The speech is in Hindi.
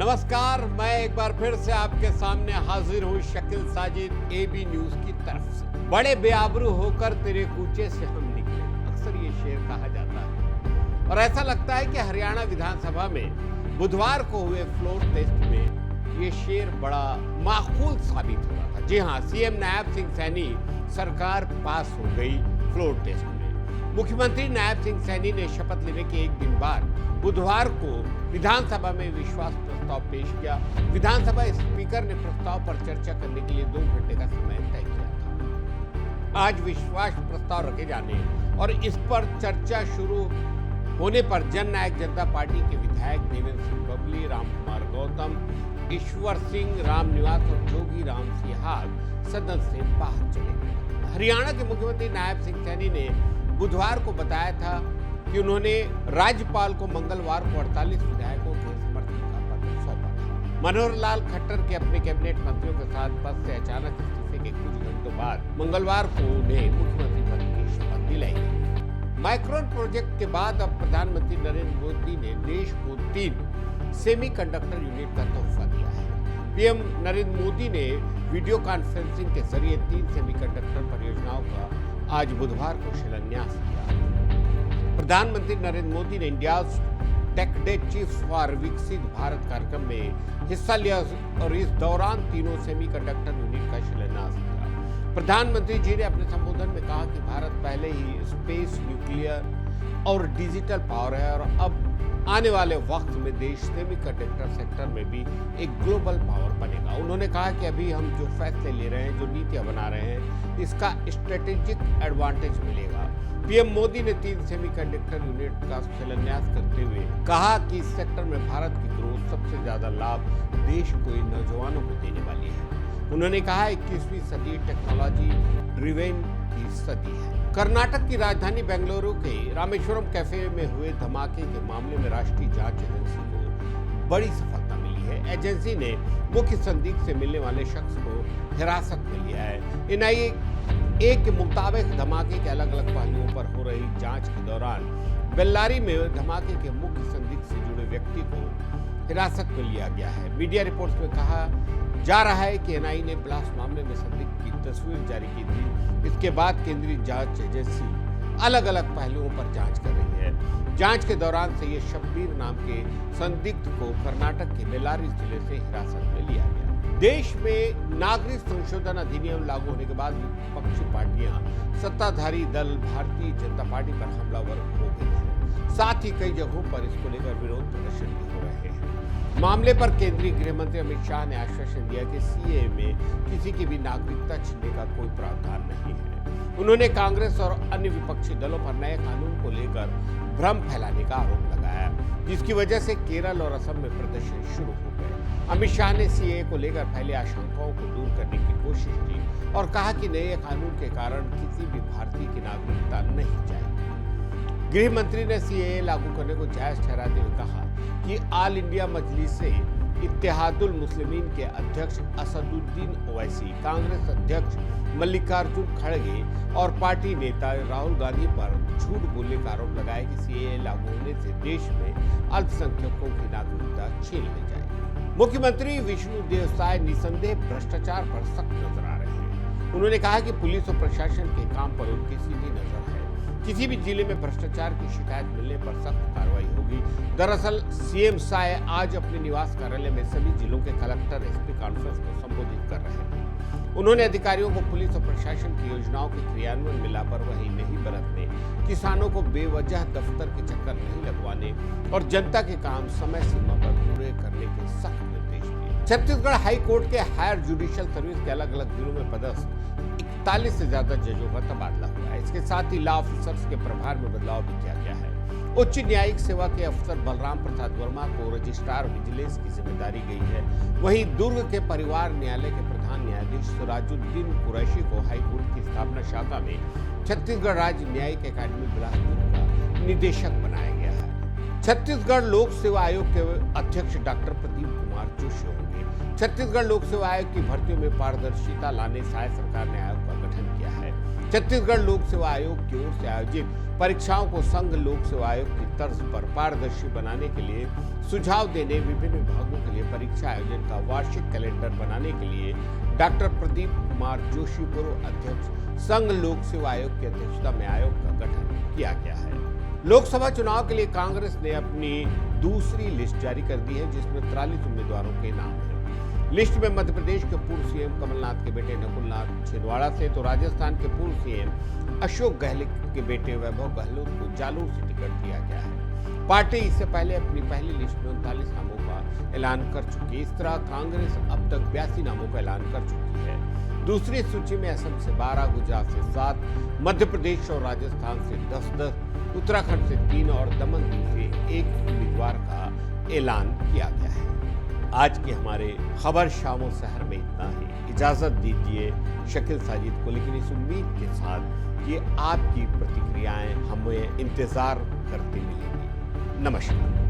नमस्कार, मैं एक बार फिर से आपके सामने हाजिर हूँ शकील साजिद एबी न्यूज की तरफ से। बड़े बेआबरू होकर तेरे कूचे से हम निकले, अक्सर ये शेर कहा जाता है और ऐसा लगता है कि हरियाणा विधानसभा में बुधवार को हुए फ्लोर टेस्ट में ये शेर बड़ा माकूल साबित हो रहा था। जी हाँ, सीएम नायब सिंह सैनी सरकार पास हो गई फ्लोर टेस्ट में। मुख्यमंत्री नायब सिंह सैनी ने शपथ लेने के एक दिन बाद बुधवार को विधानसभा में विश्वास प्रस्ताव पेश किया। विधानसभा स्पीकर ने प्रस्ताव पर चर्चा करने के लिए 2 घंटे का समय तय किया था। आज विश्वास प्रस्ताव रखे जाने और इस पर चर्चा शुरू होने पर जननायक जनता पार्टी के विधायक देवेंद्र सिंह बबली, रामकुमार गौतम, ईश्वर सिंह, रामनिवास और जोगी राम सिहाग सदन से बाहर चले गए। हरियाणा के मुख्यमंत्री नायब सिंह सैनी ने बुधवार को बताया था कि उन्होंने राज्यपाल को मंगलवार को 48 विधायकों के समर्थन का पत्र सौंपा था। मनोहर लाल खट्टर के अपने कैबिनेट मंत्रियों के साथ पद से अचानक इस्तीफे के कुछ घंटों बाद मंगलवार को उन्हें मुख्यमंत्री पद की शपथ दिलाई गई। माइक्रोन प्रोजेक्ट के बाद अब प्रधानमंत्री नरेंद्र मोदी ने देश को 3 सेमीकंडक्टर यूनिट का तोहफा दिया है। पीएम नरेंद्र मोदी ने वीडियो कॉन्फ्रेंसिंग के जरिए 3 सेमीकंडक्टर परियोजनाओं का आज बुधवार को शिलान्यास किया। प्रधानमंत्री नरेंद्र मोदी ने India techade chips for Viksit Bharat कार्यक्रम में हिस्सा लिया और इस दौरान 3 सेमीकंडक्टर यूनिट का शिलान्यास किया। प्रधानमंत्री जी ने अपने संबोधन में कहा कि भारत पहले ही स्पेस, न्यूक्लियर और डिजिटल पावर है और अब आने वाले वक्त में देश सेमीकंडक्टर सेक्टर में भी एक ग्लोबल पावर बनेगा। उन्होंने कहा कि अभी हम जो फैसले ले रहे हैं, जो नीतियां बना रहे हैं, इसका स्ट्रेटेजिक एडवांटेज मिलेगा। पीएम मोदी ने 3 सेमीकंडक्टर यूनिट का शिलान्यास करते हुए कहा कि इस सेक्टर में भारत की ग्रोथ सबसे ज्यादा लाभ देश को इन नौजवानों को देने वाली है। उन्होंने कहा 21वीं सदी टेक्नोलॉजी ड्रिवेन की सदी है। कर्नाटक की राजधानी बेंगलुरु के रामेश्वरम कैफे में हुए धमाके के मामले में राष्ट्रीय जांच एजेंसी को बड़ी सफलता मिली है। एजेंसी ने मुख्य संदिग्ध से मिलने वाले शख्स को हिरासत में लिया है। एनआईए के मुताबिक धमाके के अलग अलग पहलुओं पर हो रही जांच के दौरान बेल्लारी में धमाके के मुख्य संदिग्ध से जुड़े व्यक्ति को हिरासत में लिया गया है। मीडिया रिपोर्ट्स में कहा जा रहा है कि एनआईए ने ब्लास्ट मामले में संदिग्ध की तस्वीर जारी की थी। इसके बाद केंद्रीय जांच एजेंसी अलग अलग पहलुओं पर जांच कर रही है। जांच के दौरान सैयद शब्बीर नाम के संदिग्ध को कर्नाटक के बेल्लारी जिले से हिरासत में लिया गया। देश में नागरिक संशोधन अधिनियम लागू होने के बाद विपक्षी पार्टियां सत्ताधारी दल भारतीय जनता पार्टी पर हमलावर हो गई है। साथ ही कई जगहों पर इसको लेकर विरोध प्रदर्शन भी हो रहे हैं। मामले पर केंद्रीय गृह मंत्री अमित शाह ने आश्वासन दिया कि सीएए में किसी की भी नागरिकता छीनने का कोई प्रावधान नहीं है। उन्होंने कांग्रेस और अन्य विपक्षी दलों पर नए कानून को लेकर भ्रम फैलाने का आरोप लगाया, जिसकी वजह से केरल और असम में प्रदर्शन शुरू हो गए। अमित शाह ने सीएए को लेकर फैले आशंकाओं को दूर करने की कोशिश की और कहा कि नए कानून के कारण किसी भी भारतीय की नागरिकता नहीं जाएगी। गृह मंत्री ने सीएए लागू करने को जायज ठहराते हुए कहा कि ऑल इंडिया मजलिस इत्तेहादुल मुस्लिमीन के अध्यक्ष असदुद्दीन ओवैसी, कांग्रेस अध्यक्ष मल्लिकार्जुन खड़गे और पार्टी नेता राहुल गांधी पर झूठ बोलने का आरोप लगाया कि सीएए लागू होने से देश में अल्पसंख्यकों की नागरिकता छीन ली जाएगी। मुख्यमंत्री विष्णुदेव साय निसंदेह भ्रष्टाचार पर सख्त नजर आ रहे हैं। उन्होंने कहा कि पुलिस और प्रशासन के काम पर उनकी सीधी नजर है। किसी भी जिले में भ्रष्टाचार की शिकायत मिलने पर सख्त कार्रवाई होगी। दरअसल सीएम साय आज अपने निवास कार्यालय में सभी जिलों के कलेक्टर एसपी कॉन्फ्रेंस को संबोधित कर रहे थे। उन्होंने अधिकारियों को पुलिस और प्रशासन की योजनाओं के क्रियान्वयन में लापरवाही नहीं बरतने, किसानों को बेवजह दफ्तर के चक्कर नहीं लगवाने और जनता के काम समय सीमा पर पूरे करने के सख्त निर्देश दिए। छत्तीसगढ़ हाई कोर्ट के हायर जुडिशियल सर्विस के अलग अलग जिलों में पदस्थ 41 से ज्यादा जजों का तबादला हुआ है। इसके साथ ही लॉ ऑफिसर्स के प्रभार में बदलाव भी किया गया है। उच्च न्यायिक सेवा के अफसर बलराम प्रसाद वर्मा को रजिस्ट्रार विजिलेंस की जिम्मेदारी गई है। वहीं दुर्ग के परिवार न्यायालय के प्रधान न्यायाधीश सिराजुद्दीन कुरैशी को हाईकोर्ट की स्थापना शाखा में छत्तीसगढ़ राज्य न्यायिक अकादमी बिलासपुर का निदेशक बनाया गया है। छत्तीसगढ़ लोक सेवा आयोग के अध्यक्ष डॉक्टर प्रदीप कुमार जोशी होंगे। छत्तीसगढ़ लोक सेवा आयोग की भर्तियों में पारदर्शिता लाने साय सरकार ने आयोग का गठन किया है। छत्तीसगढ़ लोक सेवा आयोग की ओर से आयोजित परीक्षाओं को संघ लोक सेवा आयोग की तर्ज पर पारदर्शी बनाने के लिए सुझाव देने विभिन्न विभागों के लिए परीक्षा आयोजन का वार्षिक कैलेंडर बनाने के लिए डॉक्टर प्रदीप कुमार जोशी पूर्व अध्यक्ष संघ लोक सेवा आयोग की अध्यक्षता में आयोग का गठन किया गया है। लोकसभा चुनाव के लिए कांग्रेस ने अपनी दूसरी लिस्ट जारी कर दी है, जिसमें 43 उम्मीदवारों के नाम हैं। लिस्ट में मध्य प्रदेश के पूर्व सीएम कमलनाथ के बेटे नकुलनाथ छिंदवाड़ा से तो राजस्थान के पूर्व सीएम अशोक गहलोत के बेटे वैभव गहलोत को जालोर से टिकट दिया गया है। पार्टी इससे पहले अपनी पहली लिस्ट में 39 नामों का ऐलान कर चुकी है। इस तरह कांग्रेस अब तक 82 नामों का ऐलान कर चुकी है। दूसरी सूची में असम से 12, गुजरात से 7, मध्य प्रदेश और राजस्थान से 10, उत्तराखंड से 3 और दमन से 1 उम्मीदवार का ऐलान किया गया है। आज के हमारे खबर शामो शहर में इतना ही। इजाजत दीजिए शकील साजिद को, लेकिन इस उम्मीद के साथ कि आपकी प्रतिक्रियाएं हमें इंतजार करती मिलेंगी। नमस्कार।